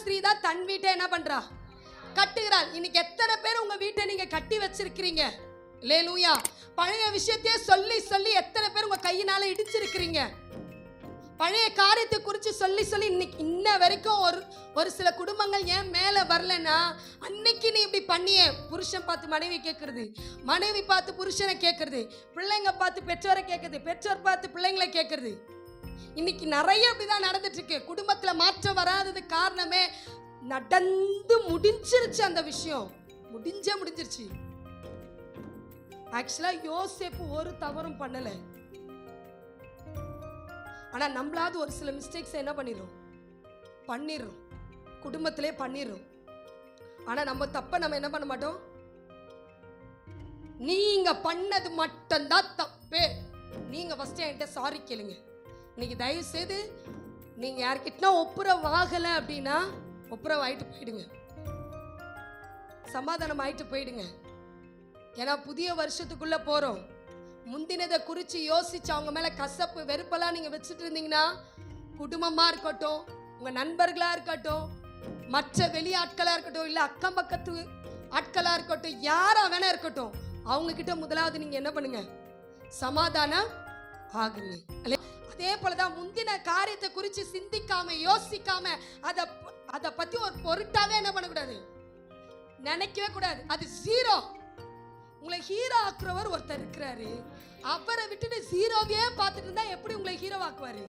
ஸ்திரீ தான் தன் வீட்டை என்ன பண்றா? கட்டுகிறாள். இன்னைக்கு எத்தனை பேர் உங்க வீட்டை நீங்க கட்டி வச்சிருக்கிறீங்க? அல்லேலூயா. பழைய விஷயத்தையே சொல்லி சொல்லி எத்தனை பேர் உங்க கையினால இடிச்சிருக்கிறீங்க? பழைய காரியத்தை குறித்து சொல்லி சொல்லி இன்னைக்கு இன்ன வரைக்கும் ஒரு சில குடும்பங்கள் ஏன் மேலே வரலன்னா, அன்னைக்கு நீ இப்படி பண்ணியே. புருஷன் பார்த்து மனைவி கேட்கறது, மனைவி பார்த்து புருஷனை கேட்கறது, பிள்ளைங்க பார்த்து பெற்றோரை கேட்கறது, பெற்றோர் பார்த்து பிள்ளைங்களை கேட்கறது. இன்னைக்கு நிறைய அப்படிதான் நடந்துட்டு இருக்கு. குடும்பத்துல மாற்றம் வராதது காரணமே நடந்து முடிஞ்சிருச்சு. அந்த விஷயம் முடிஞ்சிருச்சு. ஆக்சுவலா யோசேப்பு ஒரு தவறும் பண்ணல. ஆனா நம்மளாவது ஒரு சில மிஸ்டேக்ஸ் என்ன பண்ணிடுறோம், குடும்பத்திலே பண்ணிடுறோம். ஆனா நம்ம தப்ப நம்ம என்ன பண்ண மாட்டோம். நீங்க பண்ணது மட்டும்தான் தப்பு. நீங்க ஃபர்ஸ்ட் என்கிட்ட சாரி கேளுங்க. இன்னைக்கு தயவு செய்து நீங்க யார்கிட்ட ஒப்புரவாகல அப்படின்னா ஒப்புரவாயிட்டு போயிடுங்க, சமாதானம் ஆயிட்டு போயிடுங்க. ஏன்னா புதிய வருஷத்துக்குள்ள போறோம். முந்தினதை குறித்து யோசிச்சு அவங்க மேல கசப்பு வெறுப்பெல்லாம் நீங்க வச்சுட்டு இருந்தீங்கன்னா, குடும்பமா இருக்கட்டும், உங்க நண்பர்களா இருக்கட்டும், மற்ற வெளி ஆட்களா இருக்கட்டும், இல்ல அக்கம் பக்கத்து ஆட்களா இருக்கட்டும், யாரா வேணா இருக்கட்டும், அவங்க கிட்ட முதலாவது நீங்க என்ன பண்ணுங்க, சமாதானம் ஆகுங்க. அதே போலதான் முந்தின காரியத்தை குறித்து சிந்திக்காம யோசிக்காம அதை பத்தி ஒரு பொருட்டாவே என்ன பண்ணக்கூடாது, நினைக்கவே கூடாது. அது ஜீரோ. உங்களை ஹீரோ ஆக்குறவர் ஒருத்தர் இருக்கிறாரு. அவரை விட்டுட்டு ஜீரோவே பார்த்துட்டு இருந்தா எப்படி உங்களை ஹீரோ ஆக்குவாரு?